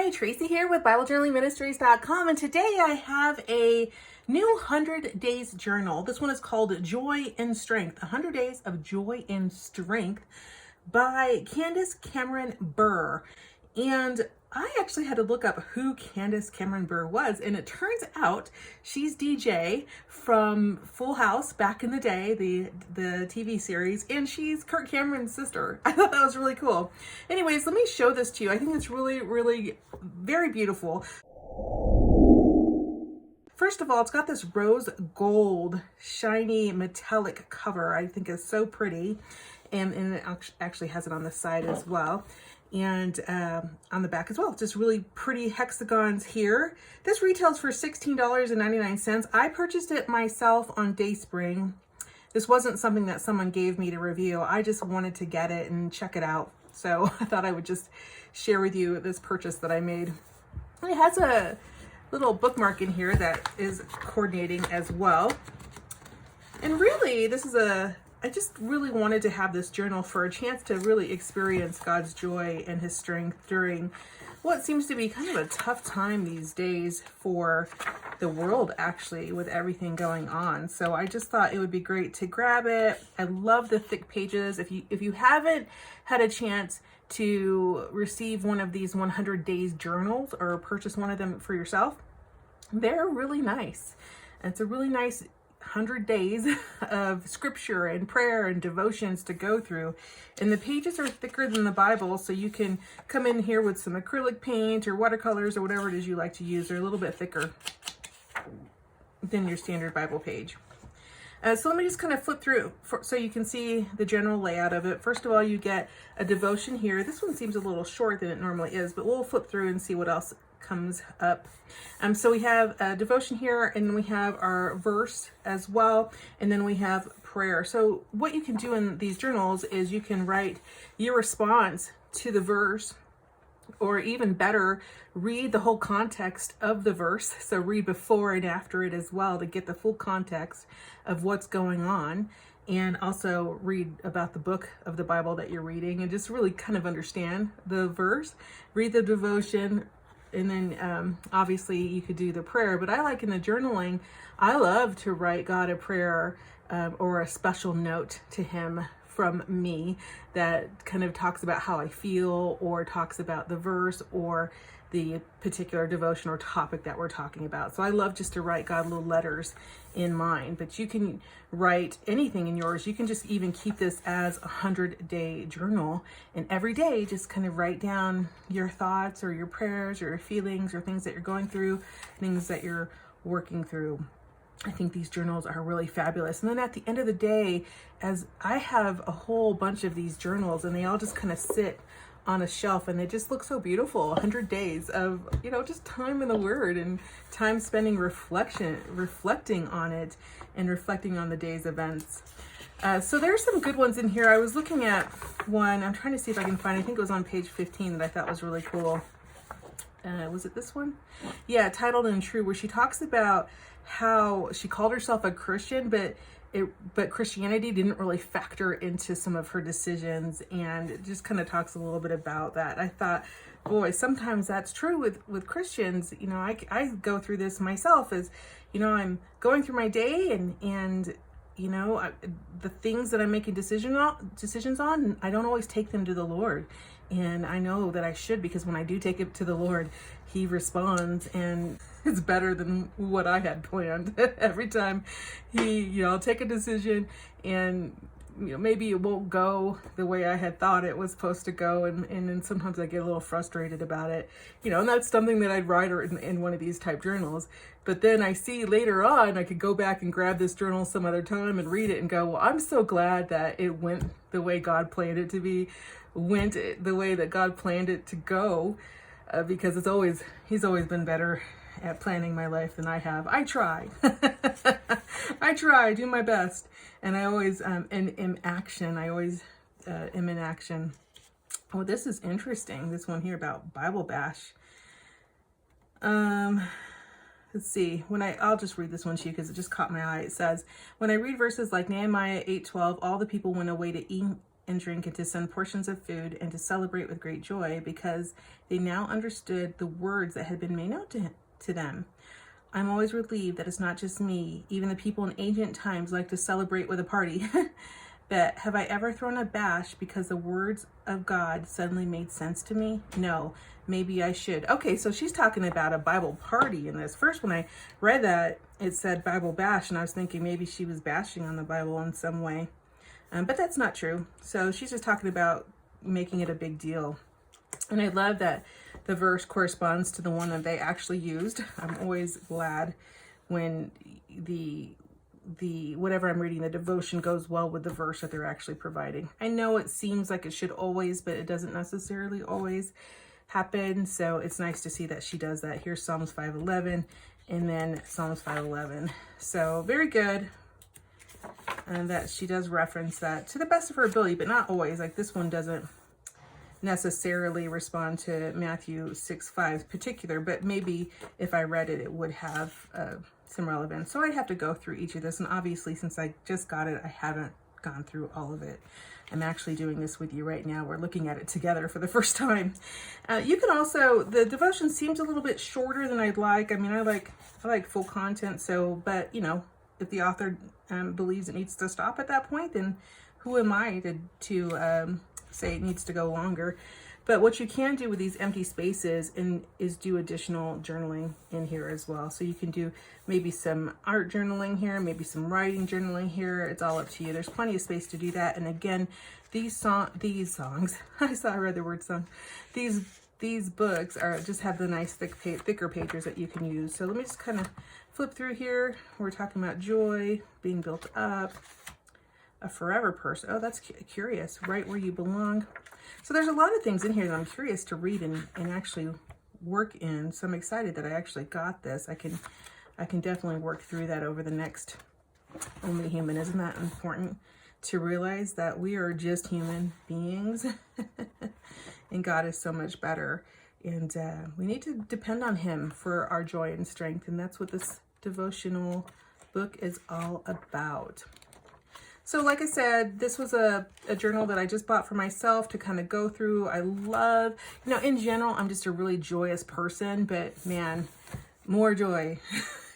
Hi, Tracy here with BibleJournalingMinistries.com, and today I have a new 100 Days Journal. This one is called Joy and Strength, 100 Days of Joy and Strength by Candace Cameron Bure. And I actually had to look up who Candace Cameron Bure was, and it turns out she's DJ from Full House back in the day, the TV series, and she's Kirk Cameron's sister. I thought that was really cool. Anyways, let me show this to you. I think it's really very beautiful. First of all, it's got this rose gold, shiny, metallic cover. I think is so pretty. And it actually has it on the side as well. And on the back as well. Just really pretty hexagons here. This retails for $16.99. I purchased it myself on Dayspring. This wasn't something that someone gave me to review. I just wanted to get it and check it out. So I thought I would just share with you this purchase that I made. It has a little bookmark in here that is coordinating as well. And really, I just really wanted to have this journal for a chance to really experience God's joy and his strength during what seems to be kind of a tough time these days for the world, actually, with everything going on. So I just thought it would be great to grab it. I love the thick pages. If you haven't had a chance to receive one of these 100 Days journals or purchase one of them for yourself, they're really nice. And it's a really nice 100 days of scripture and prayer and devotions to go through. And the pages are thicker than the Bible, so you can come in here with some acrylic paint or watercolors or whatever it is you like to use. They're a little bit thicker than your standard Bible page. So let me just kind of flip through so you can see the general layout of it. First of all, you get a devotion here. This one seems a little short than it normally is, but we'll flip through and see what else comes up. So we have a devotion here, and we have our verse as well, and then we have prayer. So what you can do in these journals is you can write your response to the verse, or even better, read the whole context of the verse. So read before and after it as well to get the full context of what's going on, and also read about the book of the Bible that you're reading and just really kind of understand the verse. Read the devotion, and then obviously you could do the prayer. But I like in the journaling, I love to write God a prayer or a special note to him from me that kind of talks about how I feel, or talks about the verse or the particular devotion or topic that we're talking about. So I love just to write God little letters in mine, but you can write anything in yours. You can just even keep this as a 100-day journal, and every day just kind of write down your thoughts or your prayers or your feelings or things that you're going through, things that you're working through. I think these journals are really fabulous. And then at the end of the day, as I have a whole bunch of these journals, and they all just kind of sit on a shelf, and they just look so beautiful. 100 days of, just time in the Word and time spending reflecting on it and reflecting on the day's events. So there's some good ones in here. I was looking at one. I'm trying to see if I can find, I think it was on page 15, that I thought was really cool. Was it this one? Yeah, Titled and True, where she talks about how she called herself a Christian, but Christianity didn't really factor into some of her decisions, and it just kind of talks a little bit about that. I thought, boy, sometimes that's true with Christians. I go through this myself as, I'm going through my day, and the things that I'm making decisions on, I don't always take them to the Lord. And I know that I should, because when I do take it to the Lord, he responds, and it's better than what I had planned. Every time I'll take a decision, and maybe it won't go the way I had thought it was supposed to go, and then sometimes I get a little frustrated about it, and that's something that I'd write in one of these type journals. But then I see later on, I could go back and grab this journal some other time and read it and go, well, I'm so glad that it went the way God planned it to be, went the way that God planned it to go, because he's always been better at planning my life than I have. I try. I do my best. And I always am in action. I always am in action. Oh, this is interesting. This one here about Bible Bash. Let's see. I'll just read this one to you because it just caught my eye. It says, when I read verses like Nehemiah 8:12, all the people went away to and drink and to send portions of food and to celebrate with great joy because they now understood the words that had been made known to them. I'm always relieved that it's not just me. Even the people in ancient times like to celebrate with a party. But have I ever thrown a bash because the words of God suddenly made sense to me? No, maybe I should. Okay, so she's talking about a Bible party in this. First, when I read that, it said Bible bash, and I was thinking maybe she was bashing on the Bible in some way. But that's not true. So she's just talking about making it a big deal. And I love that the verse corresponds to the one that they actually used. I'm always glad when the whatever I'm reading, the devotion goes well with the verse that they're actually providing. I know it seems like it should always, but it doesn't necessarily always happen. So it's nice to see that she does that. Here's Psalms 5:11 and then Psalms 5:11. So very good. And that she does reference that to the best of her ability, but not always. Like this one doesn't necessarily respond to Matthew 6:5 particular, but maybe if I read it, it would have some relevance. So I'd have to go through each of this. And obviously, since I just got it, I haven't gone through all of it. I'm actually doing this with you right now. We're looking at it together for the first time. You can also, the devotion seems a little bit shorter than I'd like. I mean, I like full content. So, but you know, if the author believes it needs to stop at that point, then who am I to say it needs to go longer? But what you can do with these empty spaces is do additional journaling in here as well. So you can do maybe some art journaling here, maybe some writing journaling here. It's all up to you. There's plenty of space to do that. And again, these songs, I read the word song. These books just have the nice thicker pages that you can use. So let me just kind of flip through here. We're talking about joy, being built up, a forever person. Oh, that's curious. Right where you belong. So there's a lot of things in here that I'm curious to read and actually work in. So I'm excited that I actually got this. I can definitely work through that over the next Only Human. Isn't that important to realize that we are just human beings and God is so much better. And we need to depend on him for our joy and strength. And that's what this devotional book is all about. So like I said, this was a journal that I just bought for myself to kind of go through. I love, in general, I'm just a really joyous person, but man, more joy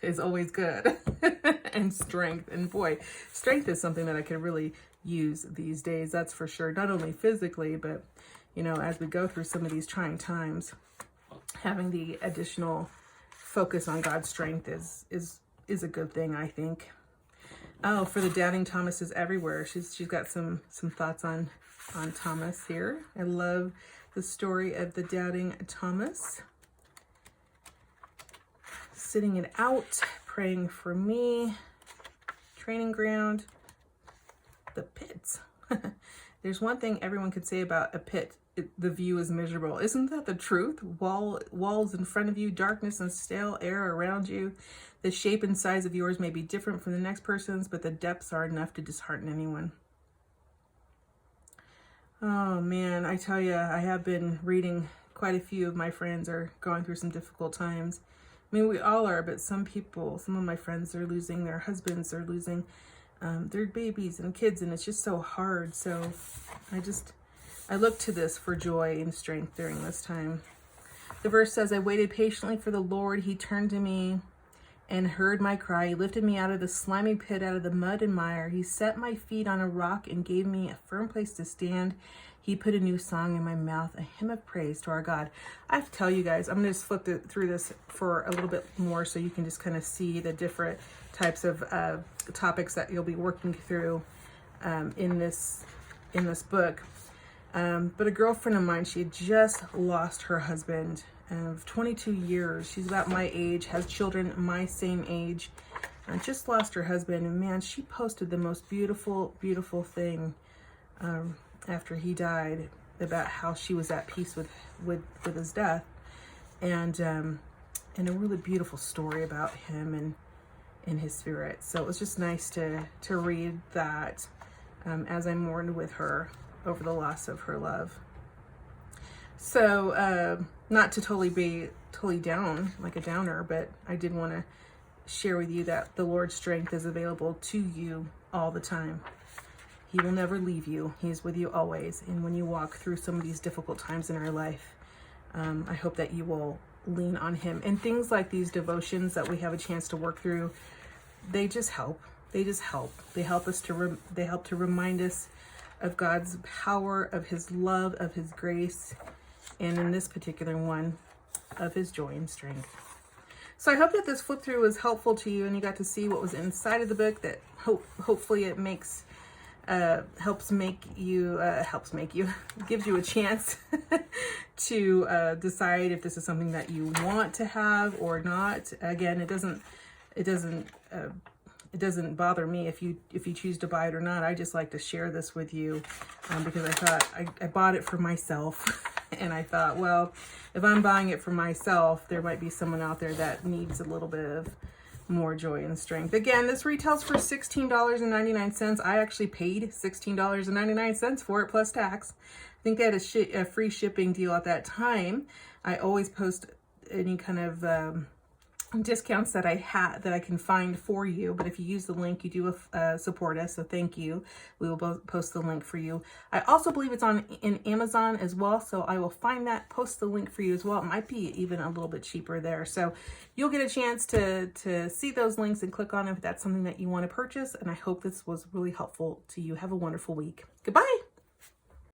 is always good. And strength. And boy, strength is something that I could really use these days. That's for sure. Not only physically, but, as we go through some of these trying times, having the additional focus on God's strength is a good thing, I think. Oh, for the doubting Thomases everywhere. She's got some thoughts on Thomas here. I love the story of the doubting Thomas. Sitting it out, praying for me. Training ground. The pits. There's one thing everyone could say about a pit. The view is miserable. Isn't that the truth? Walls in front of you, darkness and stale air around you. The shape and size of yours may be different from the next person's, but the depths are enough to dishearten anyone. Oh man, I tell you, I have been reading quite a few of my friends are going through some difficult times. I mean, we all are, but some of my friends are losing their husbands, they're losing their babies and kids, and it's just so hard. So I look to this for joy and strength during this time. The verse says, I waited patiently for the Lord. He turned to me and heard my cry. He lifted me out of the slimy pit, out of the mud and mire. He set my feet on a rock and gave me a firm place to stand. He put a new song in my mouth, a hymn of praise to our God. I have to tell you guys, I'm going to just flip through this for a little bit more so you can just kind of see the different types of topics that you'll be working through in this book. But a girlfriend of mine, she had just lost her husband of 22 years. She's about my age, has children my same age, just lost her husband. And man, she posted the most beautiful, beautiful thing after he died about how she was at peace with his death. And a really beautiful story about him and his spirit. So it was just nice to read that as I mourned with her over the loss of her love. So not to be totally down, like a downer, but I did want to share with you that the Lord's strength is available to you all the time. He will never leave you. He's with you always. And when you walk through some of these difficult times in our life, I hope that you will lean on him. And things like these devotions that we have a chance to work through, they just help. They just help. They help us to they help to remind us of God's power, of his love, of his grace, and in this particular one, of his joy and strength. So I hope that this flip through was helpful to you and you got to see what was inside of the book, that hopefully it makes helps make you gives you a chance to decide if this is something that you want to have or not. Again, it doesn't bother me if you choose to buy it or not. I just like to share this with you because I thought I bought it for myself. And I thought, well, if I'm buying it for myself, there might be someone out there that needs a little bit of more joy and strength. Again, this retails for $16.99. I actually paid $16.99 for it plus tax. I think they had a free shipping deal at that time. I always post any kind of discounts that I can find for you, but if you use the link, you do support us, so thank you. We will both post the link for you. I also believe it's in Amazon as well, so I will find that, post the link for you as well. It might be even a little bit cheaper there, so you'll get a chance to see those links and click on them if that's something that you want to purchase. And I hope this was really helpful to you. Have a wonderful week. Goodbye.